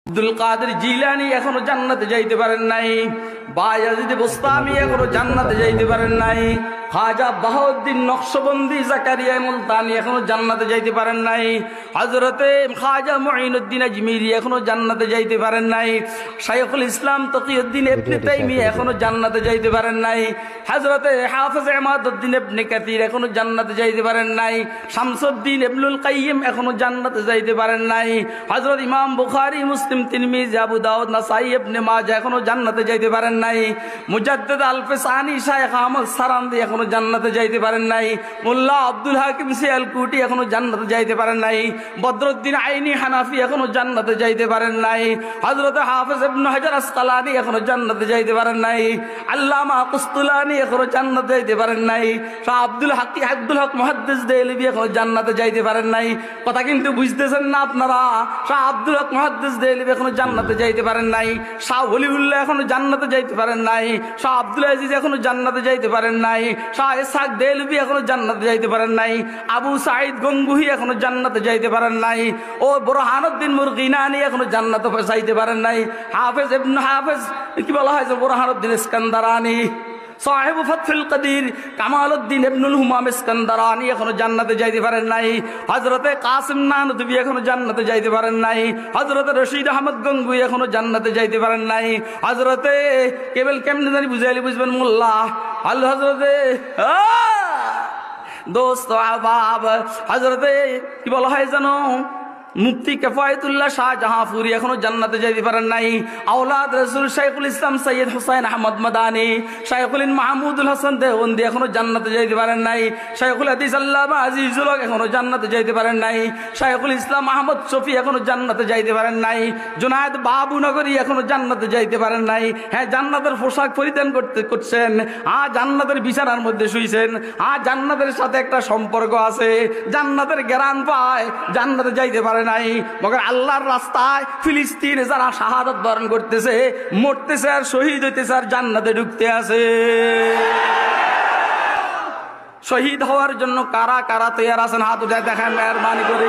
আব্দুল কাদের জিলানী এখনো জান্নাতে যাইতে পারেন নাই। বায়াজিদ বুস্তামি এখনো জান্নাতে যাইতে পারেন নাই। খাজা বাহাউদ্দিন নকশবন্দি জাকারিয়া মুলতানি এখনো জান্নাতে যাইতে পারেন নাই। হযরতে খাজা মুঈনুদ্দিন আজমিরি এখনো জান্নাতে যাইতে পারেন নাই। শাইখুল ইসলাম তকিউদ্দিন ইবনে তাইমিয়া এখনো জান্নাতে যাইতে পারেন নাই। হযরতে হাফেজ ইমাদউদ্দিন ইবনে কাসির এখনো জান্নাতে যাইতে পারেন নাই। শামসুদ্দিন ইবনুল কাইয়িম এখনো জান্নাতে যাইতে পারেন নাই। হযরত ইমাম বুখারী, মুসলিম, তিরমিজি, আবু দাউদ, নাসাই, ইবনে মাজাহ এখনো জান্নাতে যাইতে পারেন নাই। মুজাদ্দিদ আল-ফিসানি শাইখ আহমদ সারান্দি এখনো জান্নাতে যাইতে পারেন নাই। মোল্লা আব্দুল হাকিম সিয়ালকুটি এখনো জান্নাতে যাইতে পারেন নাই। বদরুদ্দিন আইনি হানাফি এখনো জান্নাতে যাইতে পারেন নাই। হযরত হাফেজ ইবনে হাজার আসকালানি এখনো জান্নাতে যাইতে পারেন নাই। আল্লামা কুস্তুলানি এখনো জান্নাতে যাইতে পারেন নাই। শাহ আব্দুল হক মুহাদ্দিস দেহলভী এখনো জান্নাতে যাইতে পারেন নাই। কথা কিন্তু বুঝতেছেন না আপনারা? শাহ আব্দুল হক মুহাদ্দিস দেহলভী এখনো জান্নাতে যাইতে পারেন নাই। শাহ ওলিউল্লাহ এখনো জান্নাতে যাইতে পারেন নাই। শাহ আব্দুল আজিজ এখনো জান্নাতে যাইতে পারেন নাই। শাহ ইসহাক দেহলভী এখনো জান্নাতে যাইতে পারেন নাই। আবু সাঈদ গঙ্গুহি এখনো জান্নাতে যাইতে পারেন নাই। ও বুরহানুদ্দিন মুরগিনানি এখনো জান্নাতে যাইতে পারেন নাই। হাফেজ ইবনে হাফেজ কি বলা হয়, বুরহানুদ্দিন ইস্কান্দারানি, সাহেব ফাতহুল কাদির কামালউদ্দিন ইবনুল হুমাম ইস্কান্দারানি এখনো জান্নাতে যাইতে পারেন নাই। হযরতে কাসিম নানতুবি এখনো জান্নাতে যাইতে পারেন নাই। হযরতে রশিদ আহমদ গঙ্গুই এখনো জান্নাতে যাইতে পারেন নাই। হযরতে কেবল কেমনে জানি বুঝাইলে বুঝবেন মোল্লা আল হযরতে দোস্ত আহবাব হযরতে কি বলা হয় জানো, মুফতি কিফায়াতুল্লাহ শাহজাহাঁপুরি এখনো জান্নাতে যাইতে পারেন নাই। আওলাদ রাসূল শাইখুল ইসলাম সৈয়দ হুসাইন আহমদ মাদানী, শাইখুল মাহমুদুল হাসান দেওবন্দি এখনো জান্নাতে যাইতে পারেন নাই। শাইখুল হাদিস আল্লামা আজিজুল হক এখনো জান্নাতে যাইতে পারেন নাই। শাইখুল ইসলাম আহমদ শফি এখনো জান্নাতে যাইতে পারেন নাই। জুনায়েদ বাবুনগরী এখনো জান্নাতে যাইতে পারেন নাই। হ্যাঁ, জান্নাতের পোশাক পরিধান করছেন, জান্নাতের বিছানার মধ্যে শুইছেন, জান্নাতের সাথে একটা সম্পর্ক আছে, জান্নাতের জ্ঞান পায়, জান্নাতে যাইতে পারেন নাই। মগর আল্লাহর রাস্তায় ফিলিস্তিনে যারা শাহাদাত বরণ করতেছে, মরতেছে আর শহীদ হইতেছে আর জান্নাতে ঢুকতে আছে। শহীদ হওয়ার জন্য কারা কারা তৈরি আছেন? হাত উঠায় দেখায় মেহরবানি করে।